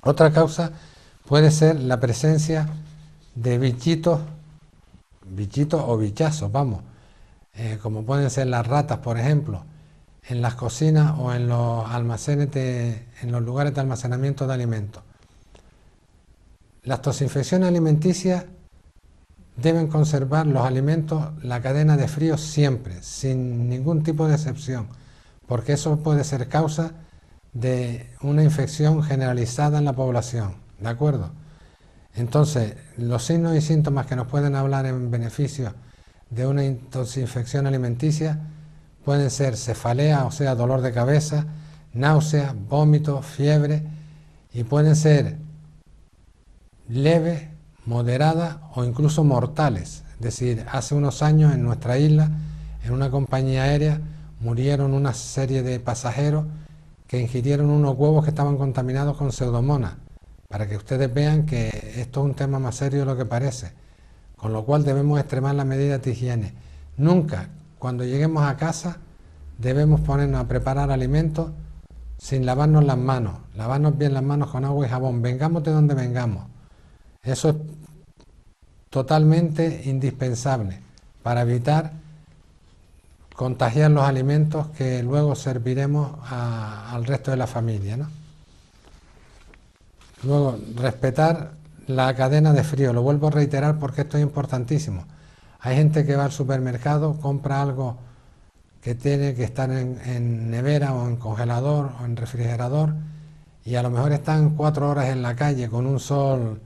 Speaker 8: Otra causa puede ser la presencia de bichitos o bichazos, como pueden ser las ratas, por ejemplo, en las cocinas o en los almacenes, en los lugares de almacenamiento de alimentos. Las toxinfecciones alimenticias deben conservar los alimentos, la cadena de frío siempre, sin ningún tipo de excepción, porque eso puede ser causa de una infección generalizada en la población, ¿de acuerdo? Entonces, los signos y síntomas que nos pueden hablar en beneficio de una toxinfección alimenticia pueden ser cefalea, o sea, dolor de cabeza, náuseas, vómitos, fiebre, y pueden ser leves, moderadas o incluso mortales. Es decir, hace unos años en nuestra isla, en una compañía aérea, murieron una serie de pasajeros que ingirieron unos huevos que estaban contaminados con pseudomonas, para que ustedes vean que esto es un tema más serio de lo que parece, con lo cual debemos extremar las medidas de higiene. Nunca, cuando lleguemos a casa, debemos ponernos a preparar alimentos sin lavarnos las manos, lavarnos bien las manos con agua y jabón, vengamos de donde vengamos. Eso es totalmente indispensable para evitar contagiar los alimentos que luego serviremos al resto de la familia, ¿no? Luego, respetar la cadena de frío, lo vuelvo a reiterar porque esto es importantísimo. Hay gente que va al supermercado, compra algo que tiene que estar en nevera o en congelador o en refrigerador y a lo mejor están 4 horas en la calle con un sol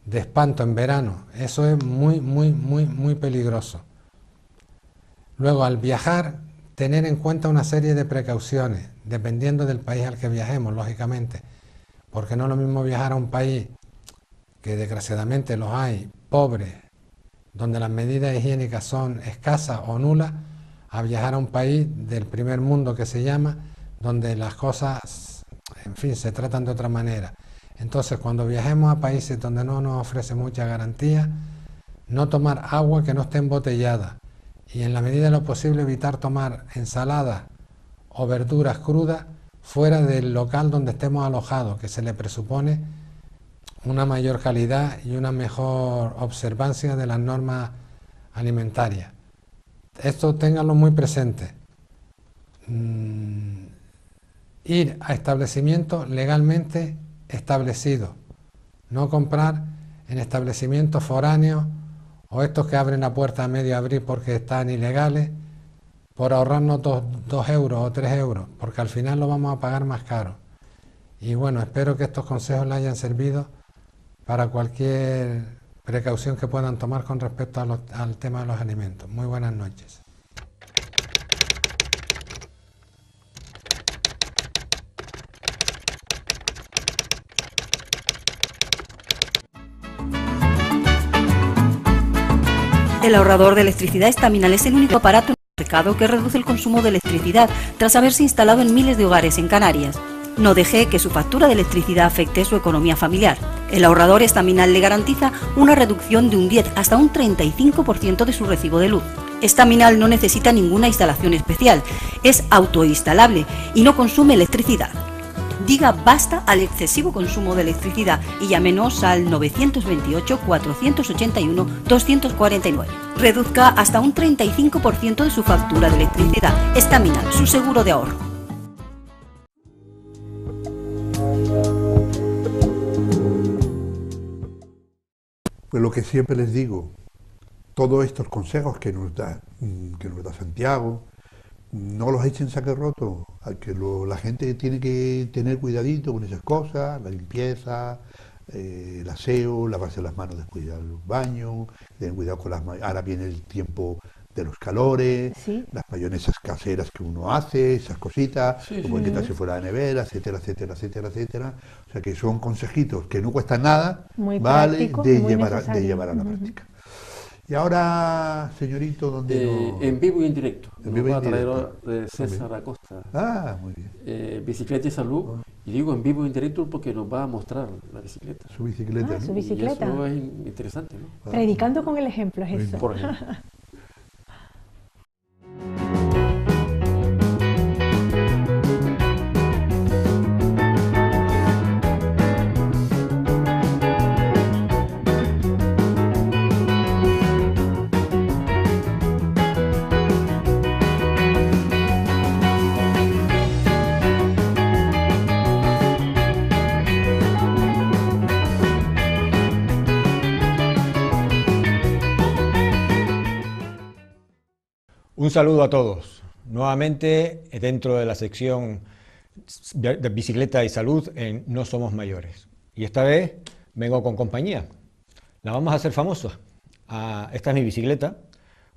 Speaker 8: de espanto en verano. Eso es muy peligroso. Luego, al viajar, tener en cuenta una serie de precauciones, dependiendo del país al que viajemos, lógicamente, porque no es lo mismo viajar a un país que desgraciadamente los hay, pobres, donde las medidas higiénicas son escasas o nulas, a viajar a un país del primer mundo que se llama, donde las cosas, en fin, se tratan de otra manera. Entonces, cuando viajemos a países donde no nos ofrecen mucha garantía, no tomar agua que no esté embotellada y en la medida de lo posible evitar tomar ensaladas o verduras crudas fuera del local donde estemos alojados, que se le presupone una mayor calidad y una mejor observancia de las normas alimentarias. Esto ténganlo muy presente. Ir a establecimientos legalmente establecidos, no comprar en establecimientos foráneos o estos que abren la puerta a medio abrir porque están ilegales, por ahorrarnos 2 euros o 3 euros, porque al final lo vamos a pagar más caro. Y bueno, espero que estos consejos les hayan servido para cualquier precaución que puedan tomar con respecto al tema de los alimentos. Muy buenas noches.
Speaker 5: El ahorrador de electricidad Estaminal es el único aparato en el mercado que reduce el consumo de electricidad tras haberse instalado en miles de hogares en Canarias. No deje que su factura de electricidad afecte su economía familiar. El ahorrador Estaminal le garantiza una reducción de un 10 hasta un 35% de su recibo de luz. Estaminal no necesita ninguna instalación especial, es autoinstalable y no consume electricidad. Diga basta al excesivo consumo de electricidad y llámenos al 928-481-249. Reduzca hasta un 35% de su factura de electricidad. Estaminal, su seguro de ahorro.
Speaker 2: Pues lo que siempre les digo, todos estos consejos que nos da Santiago, no los echen saque roto, la gente tiene que tener cuidadito con esas cosas, la limpieza, el aseo, lavarse las manos después de ir al baño, tener cuidado con ahora viene el tiempo de los calores,
Speaker 3: Sí.
Speaker 2: las mayonesas caseras que uno hace, esas cositas, como el quitarse fuera de la nevera, etcétera, etcétera, etcétera, etcétera. O sea que son consejitos que no cuestan nada,
Speaker 3: Muy
Speaker 2: vale,
Speaker 3: prácticos,
Speaker 2: de
Speaker 3: muy
Speaker 2: llevar
Speaker 3: necesarios.
Speaker 2: a la práctica. Y ahora, señorito, ¿dónde nos...?
Speaker 4: En vivo y en directo.
Speaker 2: En vivo y
Speaker 4: Nos va
Speaker 2: en
Speaker 4: a
Speaker 2: directo.
Speaker 4: traer César Acosta.
Speaker 2: Ah, muy bien.
Speaker 4: Bicicleta y salud. Y digo en vivo y en directo porque nos va a mostrar la bicicleta.
Speaker 2: Su bicicleta,
Speaker 3: Ah,
Speaker 2: ¿no?
Speaker 3: su bicicleta.
Speaker 4: Y eso es interesante, ¿no?
Speaker 3: Predicando con el ejemplo es eso.
Speaker 4: Por ejemplo.
Speaker 9: Un saludo a todos. Nuevamente dentro de la sección de bicicleta y salud en No Somos Mayores. Y esta vez vengo con compañía. La vamos a hacer famosa. Esta es mi bicicleta,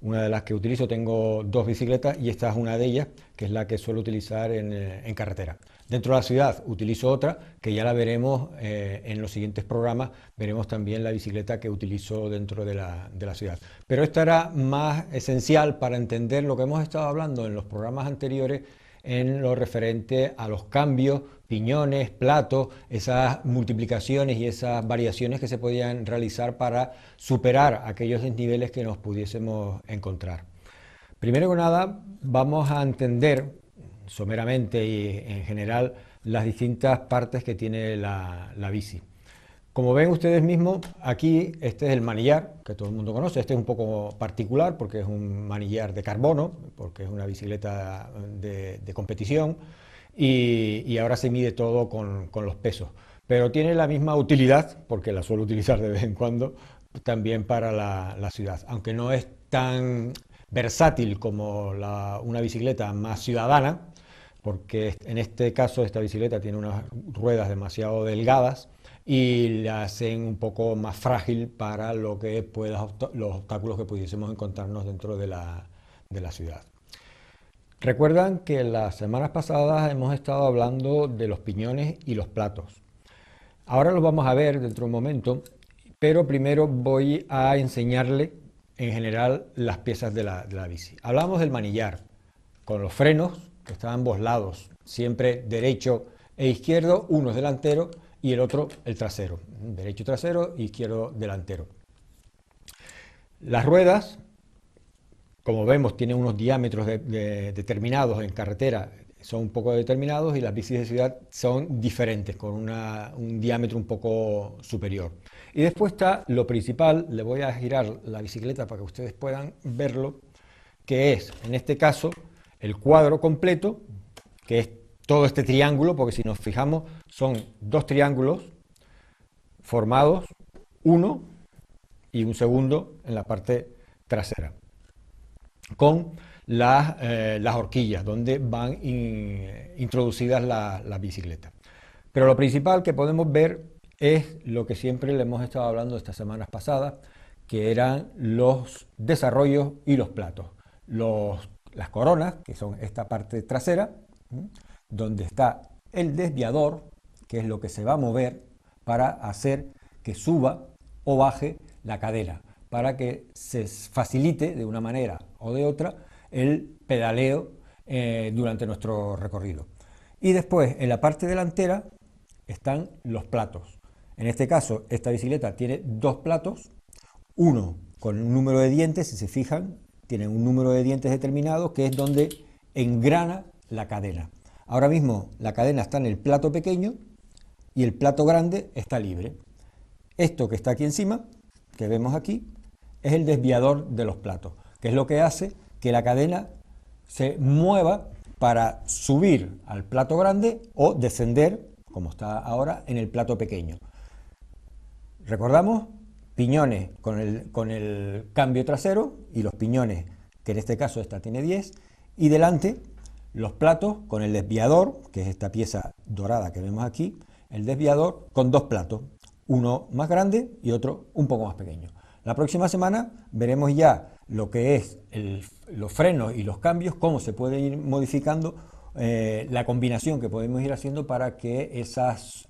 Speaker 9: una de las que utilizo. Tengo 2 bicicletas y esta es una de ellas, que es la que suelo utilizar en carretera. Dentro de la ciudad utilizo otra, que ya la veremos en los siguientes programas. Veremos también la bicicleta que utilizo dentro de la ciudad. Pero esta era más esencial para entender lo que hemos estado hablando en los programas anteriores en lo referente a los cambios, piñones, platos, esas multiplicaciones y esas variaciones que se podían realizar para superar aquellos desniveles que nos pudiésemos encontrar. Primero que nada, vamos a entender someramente y en general las distintas partes que tiene la bici. Como ven ustedes mismos, aquí este es el manillar, que todo el mundo conoce. Este es un poco particular porque es un manillar de carbono, porque es una bicicleta de competición y ahora se mide todo con los pesos. Pero tiene la misma utilidad, porque la suelo utilizar de vez en cuando, también para la ciudad. Aunque no es tan versátil como una bicicleta más ciudadana, porque en este caso esta bicicleta tiene unas ruedas demasiado delgadas y la hacen un poco más frágil para los obstáculos que pudiésemos encontrarnos dentro de la ciudad. Recuerdan que las semanas pasadas hemos estado hablando de los piñones y los platos. Ahora los vamos a ver dentro de un momento, pero primero voy a enseñarle en general las piezas de la bici. Hablamos del manillar, con los frenos que está a ambos lados, siempre derecho e izquierdo, uno es delantero y el otro el trasero, derecho trasero, izquierdo delantero. Las ruedas, como vemos, tienen unos diámetros determinados en carretera, son un poco determinados, y las bicis de ciudad son diferentes, con un diámetro un poco superior. Y después está lo principal, le voy a girar la bicicleta para que ustedes puedan verlo, que es, en este caso, el cuadro completo, que es todo este triángulo, porque si nos fijamos, son dos triángulos formados, uno y un segundo en la parte trasera, con las horquillas donde van introducidas las bicicletas. Pero lo principal que podemos ver es lo que siempre le hemos estado hablando estas semanas pasadas, que eran los desarrollos y los platos. Las coronas, que son esta parte trasera, donde está el desviador, que es lo que se va a mover para hacer que suba o baje la cadera, para que se facilite de una manera o de otra el pedaleo durante nuestro recorrido. Y después, en la parte delantera, están los platos. En este caso, esta bicicleta tiene dos platos, uno con un número de dientes, si se fijan, tienen un número de dientes determinado, que es donde engrana la cadena. Ahora mismo la cadena está en el plato pequeño y el plato grande está libre. Esto que está aquí encima, que vemos aquí, es el desviador de los platos, que es lo que hace que la cadena se mueva para subir al plato grande o descender, como está ahora, en el plato pequeño. Recordamos, piñones con el cambio trasero y los piñones, que en este caso esta tiene 10, y delante los platos con el desviador, que es esta pieza dorada que vemos aquí, el desviador con dos platos, uno más grande y otro un poco más pequeño. La próxima semana veremos ya lo que es los frenos y los cambios, cómo se puede ir modificando la combinación que podemos ir haciendo para que esos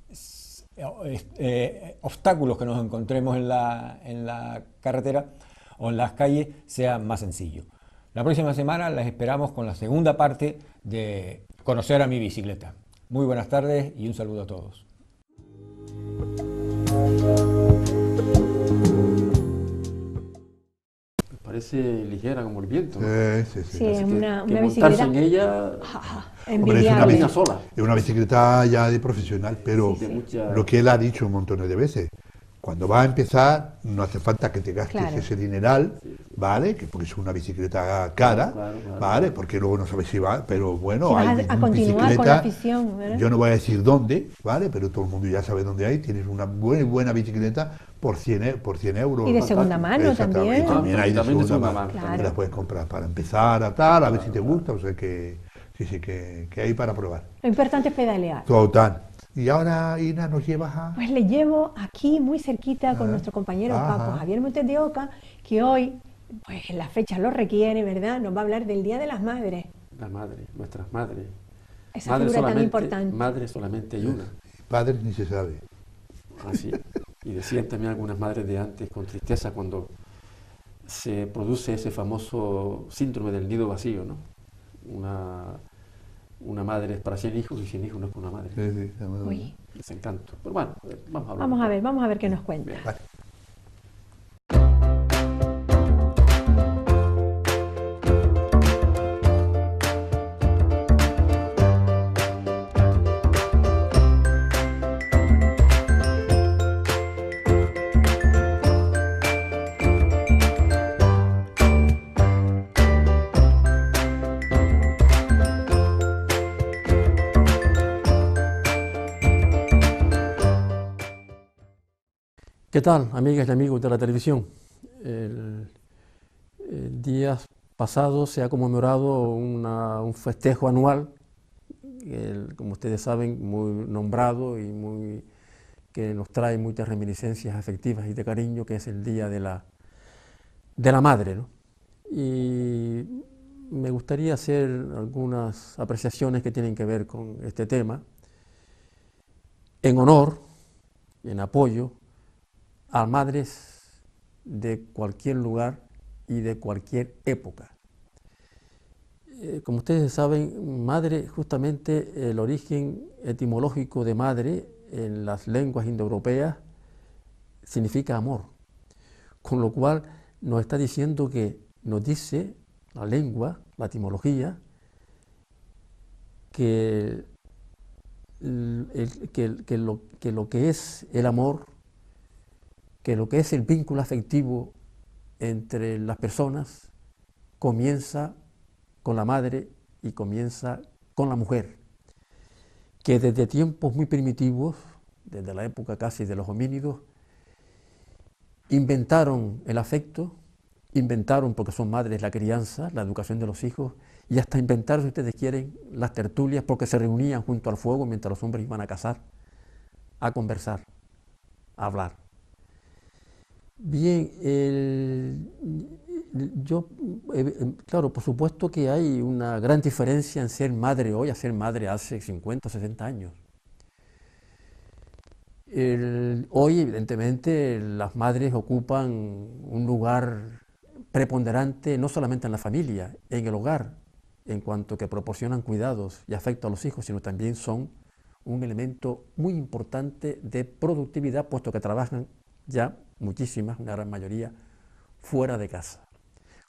Speaker 9: obstáculos que nos encontremos en la carretera o en las calles sean más sencillos. La próxima semana les esperamos con la segunda parte de Conocer a mi bicicleta. Muy buenas tardes y un saludo a todos.
Speaker 4: Parece ligera como el viento, ¿no?
Speaker 2: Sí.
Speaker 3: Sí, es una
Speaker 4: montarse
Speaker 3: bicicleta
Speaker 4: en ella
Speaker 2: Hombre,
Speaker 3: envidiable.
Speaker 2: es una bicicleta ya de profesional, pero
Speaker 4: Sí, de mucha-
Speaker 2: lo que él ha dicho un montón de veces, cuando vas a empezar no hace falta que te gastes
Speaker 3: Claro.
Speaker 2: ese dineral, ¿vale? Que porque es una bicicleta cara,
Speaker 4: Claro.
Speaker 2: ¿vale? Porque luego no sabes si va, pero bueno,
Speaker 3: Si vas
Speaker 2: hay
Speaker 3: a continuar con la
Speaker 2: bicicleta,
Speaker 3: afición, ¿verdad?
Speaker 2: yo no voy a decir dónde, ¿vale? Pero todo el mundo ya sabe dónde hay, tienes una buena bicicleta por 100 euros.
Speaker 3: Y de segunda mano
Speaker 2: Exactamente,
Speaker 3: también.
Speaker 2: y también hay de
Speaker 4: También de
Speaker 2: segunda
Speaker 4: segunda
Speaker 2: mano,
Speaker 4: mano.
Speaker 3: Claro.
Speaker 2: que las puedes comprar para empezar a tal, a ver si te gusta, o sea que sí, que hay para probar.
Speaker 3: Lo importante es pedalear.
Speaker 2: Total. Y ahora, Ina, nos llevas a...
Speaker 3: Pues le llevo aquí muy cerquita con nuestro compañero
Speaker 2: Ajá.
Speaker 3: Paco Javier Montes de Oca, que hoy, pues la fecha lo requiere, ¿verdad? Nos va a hablar del Día de las Madres.
Speaker 4: La madre, nuestras madres.
Speaker 3: Esa
Speaker 4: Madre
Speaker 3: figura tan
Speaker 4: solamente-
Speaker 3: importante.
Speaker 4: Madre solamente hay una.
Speaker 2: Padres ni se sabe.
Speaker 4: Así. Y decían también algunas madres de antes con tristeza cuando se produce ese famoso síndrome del nido vacío, ¿no? Una madre es para 100 hijos y 100 hijos no es para una madre.
Speaker 2: Sí,
Speaker 3: Uy.
Speaker 4: Desencanto. Pero bueno, vamos a hablar.
Speaker 3: Vamos a ver qué nos cuenta.
Speaker 4: Bien.
Speaker 2: Vale.
Speaker 4: ¿Qué tal, amigas y amigos de la televisión? El día pasado se ha conmemorado un festejo anual, como ustedes saben, muy nombrado y que nos trae muchas reminiscencias afectivas y de cariño, que es el Día de la Madre, ¿no? Y me gustaría hacer algunas apreciaciones que tienen que ver con este tema, en honor y en apoyo a madres de cualquier lugar y de cualquier época. como ustedes saben, madre, justamente el origen etimológico de madre en las lenguas indoeuropeas significa amor, con lo cual nos está diciendo que, nos dice la lengua, la etimología, que lo que es el amor, que lo que es el vínculo afectivo entre las personas, comienza con la madre y comienza con la mujer, que desde tiempos muy primitivos, desde la época casi de los homínidos, inventaron el afecto, inventaron, porque son madres, la crianza, la educación de los hijos, y hasta inventaron, si ustedes quieren, las tertulias, porque se reunían junto al fuego mientras los hombres iban a cazar, a conversar, a hablar. Bien, claro, por supuesto que hay una gran diferencia en ser madre hoy a ser madre hace 50 o 60 años. Hoy, evidentemente, las madres ocupan un lugar preponderante no solamente en la familia, en el hogar, en cuanto que proporcionan cuidados y afecto a los hijos, sino también son un elemento muy importante de productividad, puesto que trabajan ya muchísimas, una gran mayoría, fuera de casa,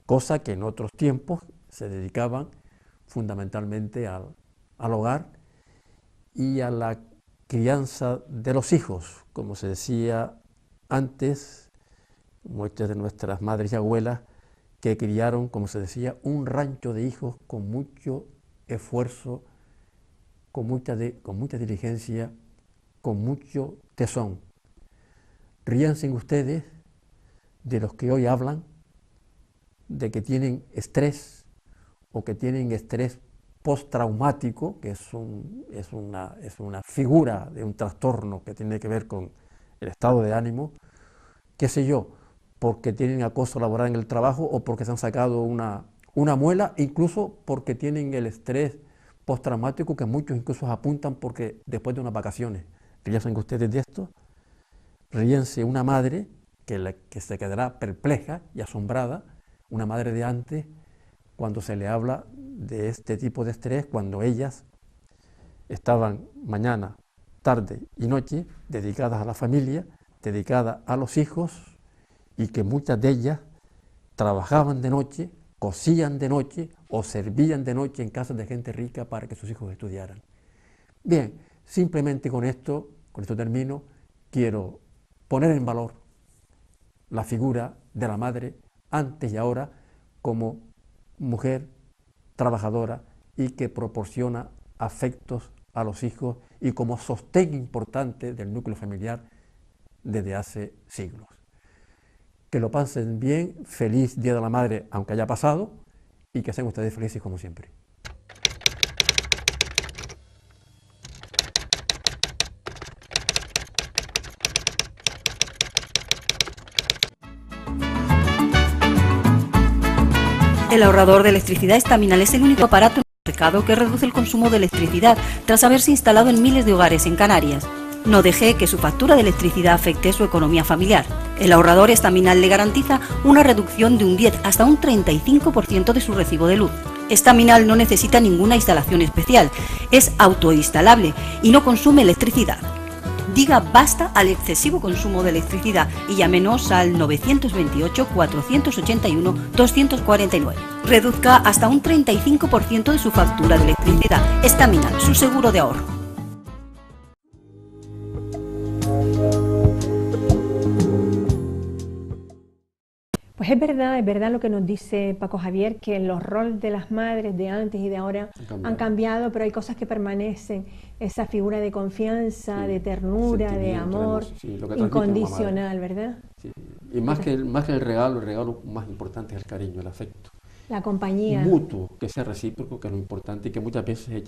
Speaker 4: cosa que en otros tiempos se dedicaban fundamentalmente al hogar y a la crianza de los hijos, como se decía antes, muchas de nuestras madres y abuelas, que criaron, como se decía, un rancho de hijos con mucho esfuerzo, con mucha diligencia, con mucho tesón. Ríanse ustedes de los que hoy hablan de que tienen estrés o que tienen estrés postraumático, que es una figura de un trastorno que tiene que ver con el estado de ánimo, qué sé yo, porque tienen acoso laboral en el trabajo o porque se han sacado una muela, incluso porque tienen el estrés postraumático que muchos incluso apuntan porque después de unas vacaciones. Ríanse ustedes de esto. Ríense una madre que se quedará perpleja y asombrada, una madre de antes, cuando se le habla de este tipo de estrés, cuando ellas estaban mañana, tarde y noche dedicadas a la familia, dedicadas a los hijos, y que muchas de ellas trabajaban de noche, cosían de noche o servían de noche en casas de gente rica para que sus hijos estudiaran. Bien, simplemente con esto termino, quiero poner en valor la figura de la madre antes y ahora como mujer trabajadora y que proporciona afectos a los hijos y como sostén importante del núcleo familiar desde hace siglos. Que lo pasen bien, feliz Día de la Madre, aunque haya pasado, y que sean ustedes felices como siempre.
Speaker 5: El ahorrador de electricidad Estaminal es el único aparato en el mercado que reduce el consumo de electricidad tras haberse instalado en miles de hogares en Canarias. No deje que su factura de electricidad afecte su economía familiar. El ahorrador Estaminal le garantiza una reducción de un 10 hasta un 35% de su recibo de luz. Estaminal no necesita ninguna instalación especial, es autoinstalable y no consume electricidad. Diga basta al excesivo consumo de electricidad y llámenos al 928 481 249. Reduzca hasta un 35% de su factura de electricidad. Estaminal, su seguro de ahorro.
Speaker 3: Pues es verdad lo que nos dice Paco Javier, que los roles de las madres de antes y de ahora han cambiado, pero hay cosas que permanecen. Esa figura de confianza, de ternura, de amor, incondicional, ¿verdad?
Speaker 4: Sí. Y más que el regalo más importante es el cariño, el afecto.
Speaker 3: La compañía.
Speaker 4: Mutuo, que sea recíproco, que es lo importante y que muchas veces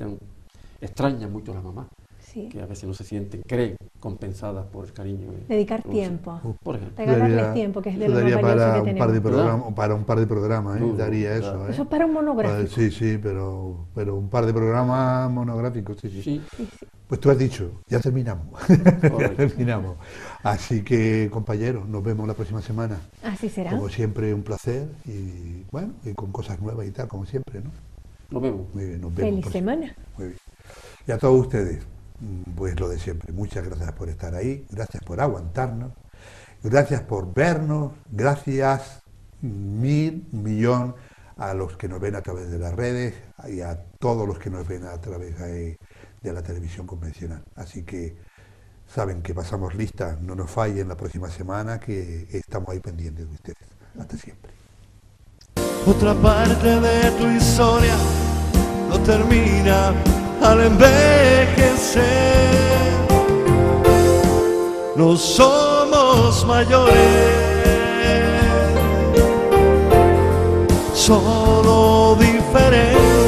Speaker 4: extrañan mucho a las mamás. Sí. Que a veces no se sienten, creen compensadas por el cariño.
Speaker 3: Dedicar tiempo.
Speaker 4: Por ejemplo.
Speaker 3: Regalarles tiempo, que es de lo más valioso que tenemos.
Speaker 2: Para un par de programas, daría eso.
Speaker 3: Claro. Eso es para un monográfico.
Speaker 2: Sí, pero un par de programas monográficos, sí. Pues tú has dicho, ya terminamos. Terminamos. Así que, compañeros, nos vemos la próxima semana.
Speaker 3: Así será.
Speaker 2: Como siempre, un placer y bueno, y con cosas nuevas y tal, como siempre, ¿no?
Speaker 4: Nos vemos.
Speaker 2: Muy bien, nos vemos.
Speaker 3: Feliz semana.
Speaker 2: Muy bien. Y a todos ustedes, pues lo de siempre. Muchas gracias por estar ahí, gracias por aguantarnos, gracias por vernos, gracias mil, millón a los que nos ven a través de las redes y a todos los que nos ven a través de la televisión convencional. Así que saben que pasamos lista, no nos fallen la próxima semana, que estamos ahí pendientes de ustedes. Hasta siempre.
Speaker 1: Otra parte de tu historia no termina al envejecer. No somos mayores, solo diferentes.